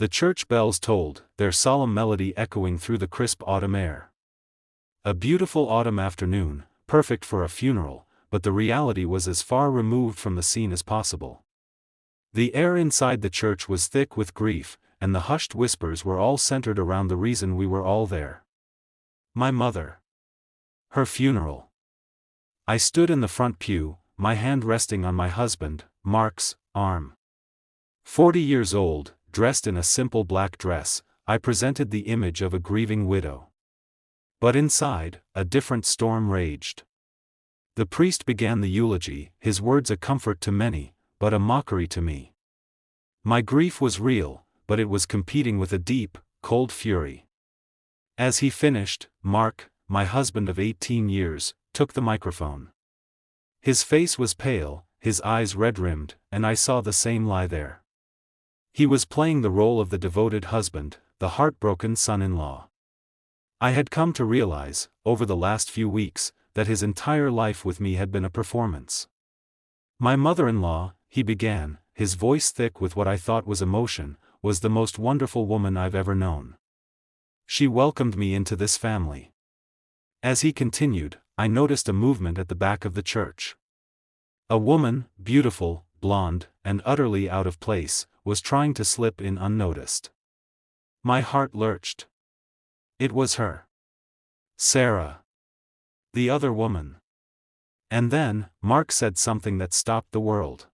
The church bells tolled, their solemn melody echoing through the crisp autumn air. A beautiful autumn afternoon, perfect for a funeral, but the reality was as far removed from the scene as possible. The air inside the church was thick with grief, and the hushed whispers were all centered around the reason we were all there. My mother. Her funeral. I stood in the front pew, my hand resting on my husband, Mark's, arm. 40 years old, dressed in a simple black dress, I presented the image of a grieving widow. But inside, a different storm raged. The priest began the eulogy, his words a comfort to many, but a mockery to me. My grief was real, but it was competing with a deep, cold fury. As he finished, Mark, my husband of 18 years, took the microphone. His face was pale, his eyes red-rimmed, and I saw the same lie there. He was playing the role of the devoted husband, the heartbroken son-in-law. I had come to realize, over the last few weeks, that his entire life with me had been a performance. My mother-in-law, he began, his voice thick with what I thought was emotion, was the most wonderful woman I've ever known. She welcomed me into this family. As he continued, I noticed a movement at the back of the church. A woman, beautiful, blonde, and utterly out of place, was trying to slip in unnoticed. My heart lurched. It was her. Sarah. The other woman. And then, Mark said something that stopped the world.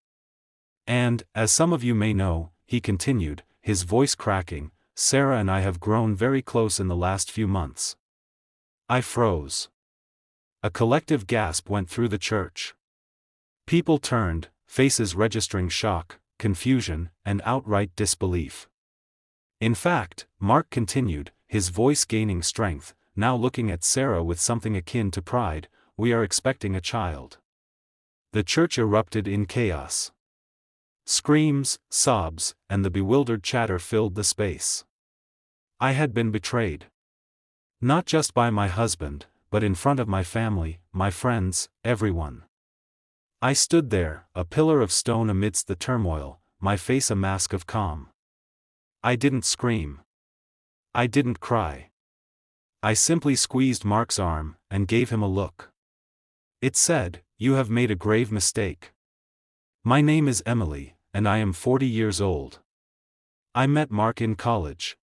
And, as some of you may know, he continued, his voice cracking, Sarah and I have grown very close in the last few months. I froze. A collective gasp went through the church. People turned, faces registering shock, confusion, and outright disbelief. In fact, Mark continued, his voice gaining strength, now looking at Sarah with something akin to pride, we are expecting a child. The church erupted in chaos. Screams, sobs, and the bewildered chatter filled the space. I had been betrayed. Not just by my husband, but in front of my family, my friends, everyone. I stood there, a pillar of stone amidst the turmoil, my face a mask of calm. I didn't scream. I didn't cry. I simply squeezed Mark's arm, and gave him a look. It said, "You have made a grave mistake. My name is Emily, and I am 40 years old. I met Mark in college.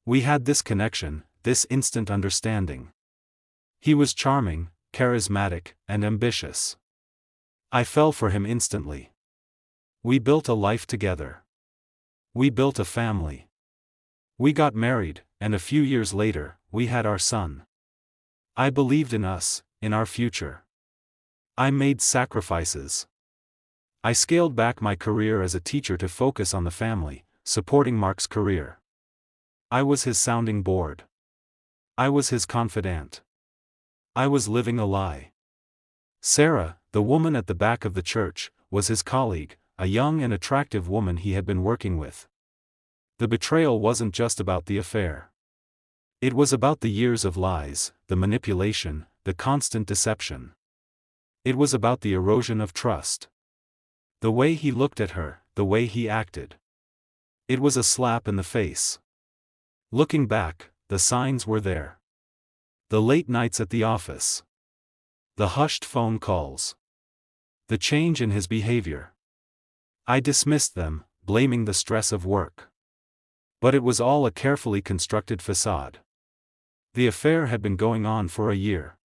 We had this connection, this instant understanding. He was charming, charismatic, and ambitious. I fell for him instantly. We built a life together. We built a family. We got married, and a few years later, we had our son. I believed in us, in our future. I made sacrifices. I scaled back my career as a teacher to focus on the family, supporting Mark's career. I was his sounding board. I was his confidant. I was living a lie. Sarah, the woman at the back of the church, was his colleague, a young and attractive woman he had been working with. The betrayal wasn't just about the affair. It was about the years of lies, the manipulation, the constant deception. It was about the erosion of trust. The way he looked at her, the way he acted. It was a slap in the face. Looking back, the signs were there. The late nights at the office. The hushed phone calls. The change in his behavior. I dismissed them, blaming the stress of work. But it was all a carefully constructed facade. The affair had been going on for a year.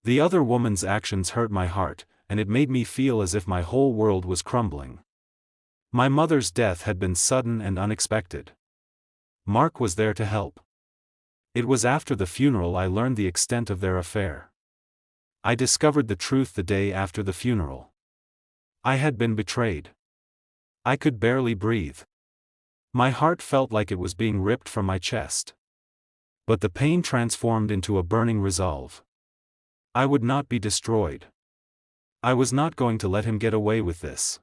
The other woman's actions hurt my heart, and it made me feel as if my whole world was crumbling. My mother's death had been sudden and unexpected. Mark was there to help. It was after the funeral I learned the extent of their affair. I discovered the truth the day after the funeral. I had been betrayed. I could barely breathe. My heart felt like it was being ripped from my chest. But the pain transformed into a burning resolve. I would not be destroyed. I was not going to let him get away with this.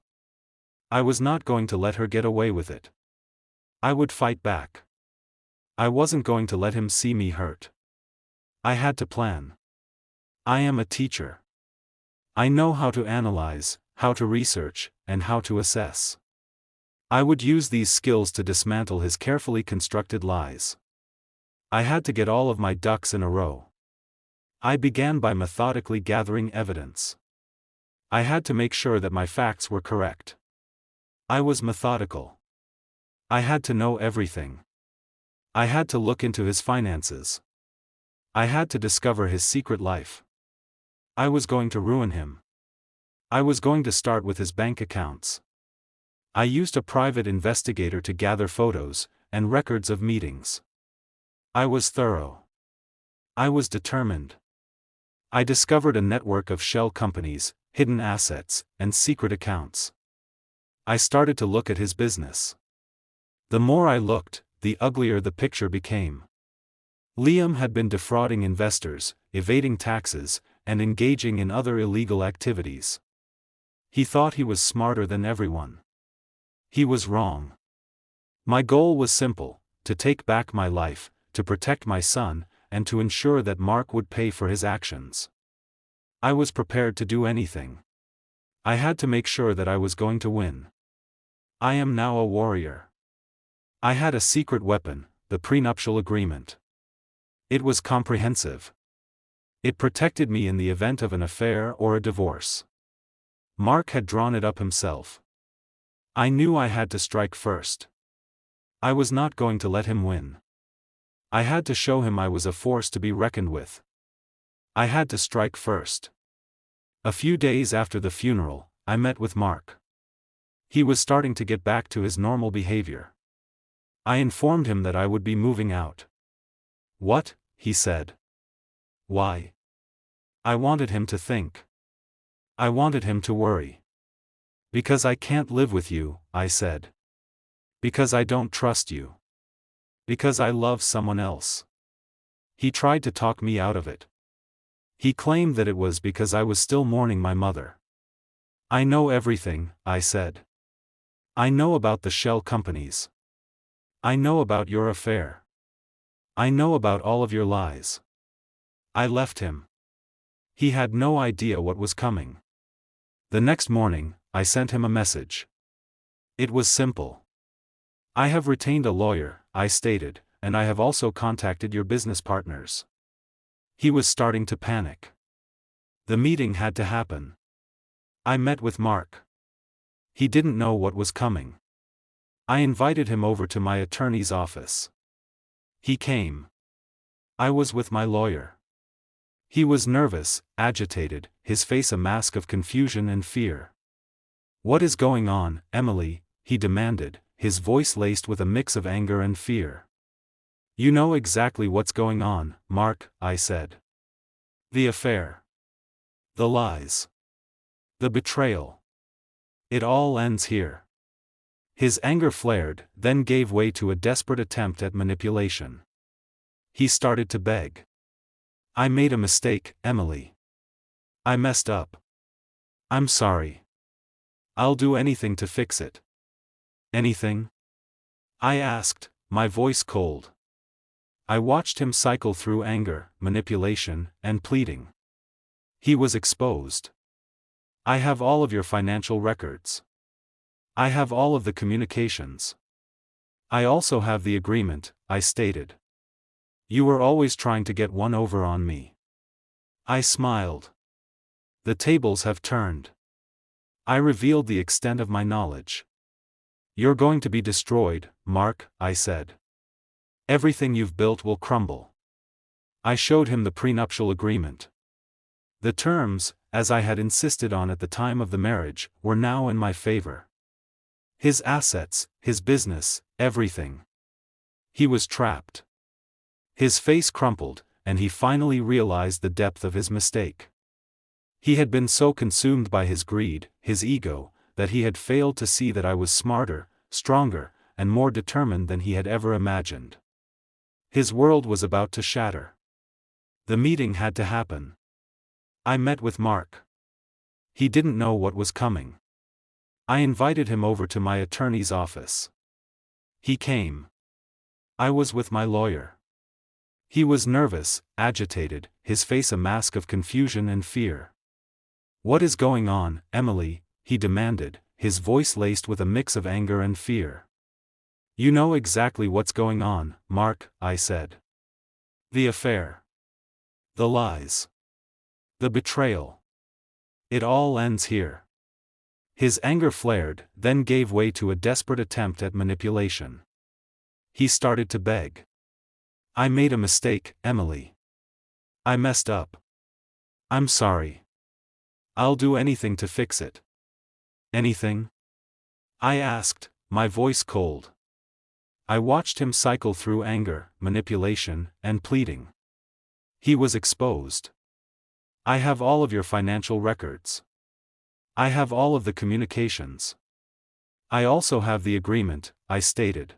I was not going to let her get away with it. I would fight back. I wasn't going to let him see me hurt. I had to plan. I am a teacher. I know how to analyze, how to research, and how to assess. I would use these skills to dismantle his carefully constructed lies. I had to get all of my ducks in a row. I began by methodically gathering evidence. I had to make sure that my facts were correct. I was methodical. I had to know everything. I had to look into his finances. I had to discover his secret life. I was going to ruin him. I was going to start with his bank accounts. I used a private investigator to gather photos and records of meetings. I was thorough. I was determined. I discovered a network of shell companies, hidden assets, and secret accounts. I started to look at his business. The more I looked, the uglier the picture became. Liam had been defrauding investors, evading taxes, and engaging in other illegal activities. He thought he was smarter than everyone. He was wrong. My goal was simple: to take back my life, to protect my son, and to ensure that Mark would pay for his actions. I was prepared to do anything. I had to make sure that I was going to win. I am now a warrior. I had a secret weapon, the prenuptial agreement. It was comprehensive. It protected me in the event of an affair or a divorce. Mark had drawn it up himself. I knew I had to strike first. I was not going to let him win. I had to show him I was a force to be reckoned with. I had to strike first. A few days after the funeral, I met with Mark. He was starting to get back to his normal behavior. I informed him that I would be moving out. "What?" he said. "Why?" I wanted him to think. I wanted him to worry. "Because I can't live with you," I said. "Because I don't trust you. Because I love someone else." He tried to talk me out of it. He claimed that it was because I was still mourning my mother. "I know everything," I said. "I know about the shell companies. I know about your affair. I know about all of your lies." I left him. He had no idea what was coming. The next morning, I sent him a message. It was simple. "I have retained a lawyer," I stated, "and I have also contacted your business partners." He was starting to panic. The meeting had to happen. I met with Mark. He didn't know what was coming. I invited him over to my attorney's office. He came. I was with my lawyer. He was nervous, agitated, his face a mask of confusion and fear. "What is going on, Emily?" he demanded, his voice laced with a mix of anger and fear. "You know exactly what's going on, Mark," I said. "The affair. The lies. The betrayal. It all ends here." His anger flared, then gave way to a desperate attempt at manipulation. He started to beg. "I made a mistake, Emily. I messed up. I'm sorry. I'll do anything to fix it." "Anything?" I asked, my voice cold. I watched him cycle through anger, manipulation, and pleading. He was exposed. "I have all of your financial records. I have all of the communications. I also have the agreement," I stated. "You were always trying to get one over on me." I smiled. "The tables have turned. I revealed the extent of my knowledge." "You're going to be destroyed, Mark," I said. "Everything you've built will crumble." I showed him the prenuptial agreement. The terms, as I had insisted on at the time of the marriage, were now in my favor. His assets, his business, everything. He was trapped. His face crumpled, and he finally realized the depth of his mistake. He had been so consumed by his greed, his ego, that he had failed to see that I was smarter, stronger, and more determined than he had ever imagined. His world was about to shatter. The meeting had to happen. I met with Mark. He didn't know what was coming. I invited him over to my attorney's office. He came. I was with my lawyer. He was nervous, agitated, his face a mask of confusion and fear. "What is going on, Emily?" he demanded, his voice laced with a mix of anger and fear. "You know exactly what's going on, Mark," I said. "The affair. The lies. The betrayal. It all ends here." His anger flared, then gave way to a desperate attempt at manipulation. He started to beg. "I made a mistake, Emily. I messed up. I'm sorry. I'll do anything to fix it." "Anything?" I asked, my voice cold. I watched him cycle through anger, manipulation, and pleading. He was exposed. "I have all of your financial records. I have all of the communications. I also have the agreement," I stated.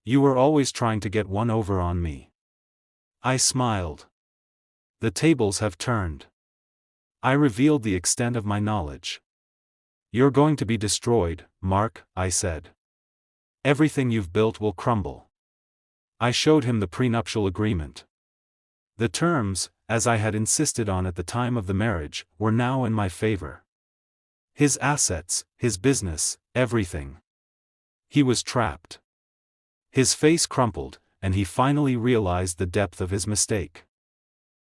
"You were always trying to get one over on me." I smiled. "The tables have turned." I revealed the extent of my knowledge. "You're going to be destroyed, Mark," I said. "Everything you've built will crumble." I showed him the prenuptial agreement. The terms, as I had insisted on at the time of the marriage, were now in my favor. His assets, his business, everything. He was trapped. His face crumpled, and he finally realized the depth of his mistake.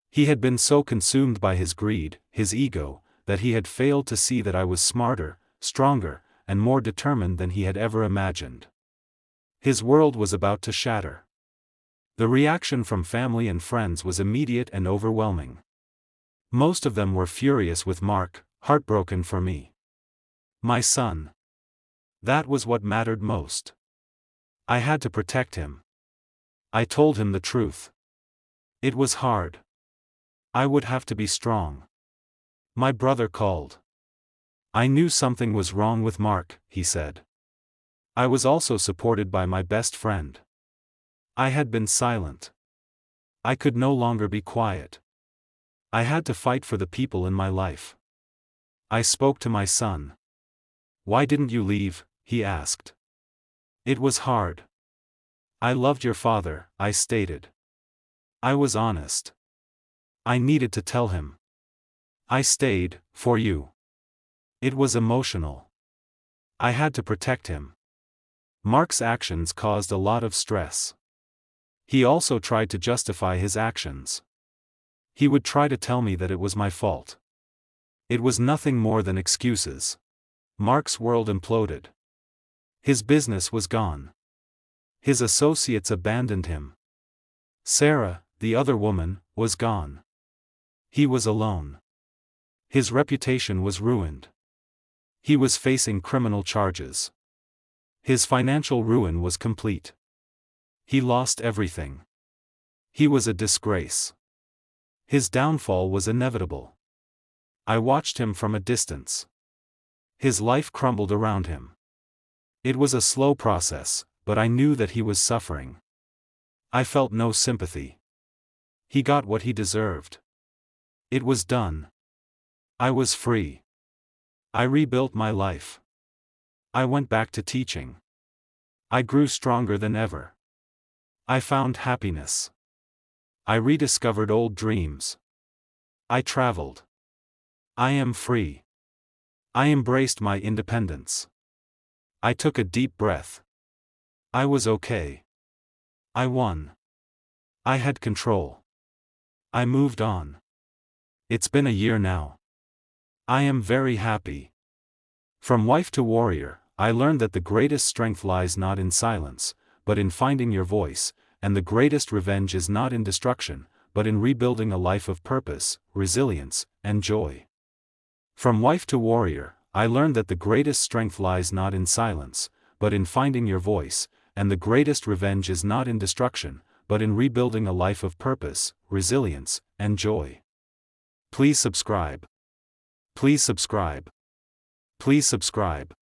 He had been so consumed by his greed, his ego, that he had failed to see that I was smarter, stronger, and more determined than he had ever imagined. His world was about to shatter. The reaction from family and friends was immediate and overwhelming. Most of them were furious with Mark, heartbroken for me. My son. That was what mattered most. I had to protect him. I told him the truth. It was hard. I would have to be strong. My brother called. "I knew something was wrong with Mark," he said. I was also supported by my best friend. I had been silent. I could no longer be quiet. I had to fight for the people in my life. I spoke to my son. "Why didn't you leave?" he asked. "It was hard. I loved your father," I stated. I was honest. I needed to tell him. "I stayed, for you." It was emotional. I had to protect him. Mark's actions caused a lot of stress. He also tried to justify his actions. He would try to tell me that it was my fault. It was nothing more than excuses. Mark's world imploded. His business was gone. His associates abandoned him. Sarah, the other woman, was gone. He was alone. His reputation was ruined. He was facing criminal charges. His financial ruin was complete. He lost everything. He was a disgrace. His downfall was inevitable. I watched him from a distance. His life crumbled around him. It was a slow process, but I knew that he was suffering. I felt no sympathy. He got what he deserved. It was done. I was free. I rebuilt my life. I went back to teaching. I grew stronger than ever. I found happiness. I rediscovered old dreams. I traveled. I am free. I embraced my independence. I took a deep breath. I was okay. I won. I had control. I moved on. It's been a year now. I am very happy. From wife to warrior, I learned that the greatest strength lies not in silence, but in finding your voice, and the greatest revenge is not in destruction, but in rebuilding a life of purpose, resilience, and joy. From wife to warrior, I learned that the greatest strength lies not in silence, but in finding your voice, and the greatest revenge is not in destruction, but in rebuilding a life of purpose, resilience, and joy. Please subscribe. Please subscribe. Please subscribe.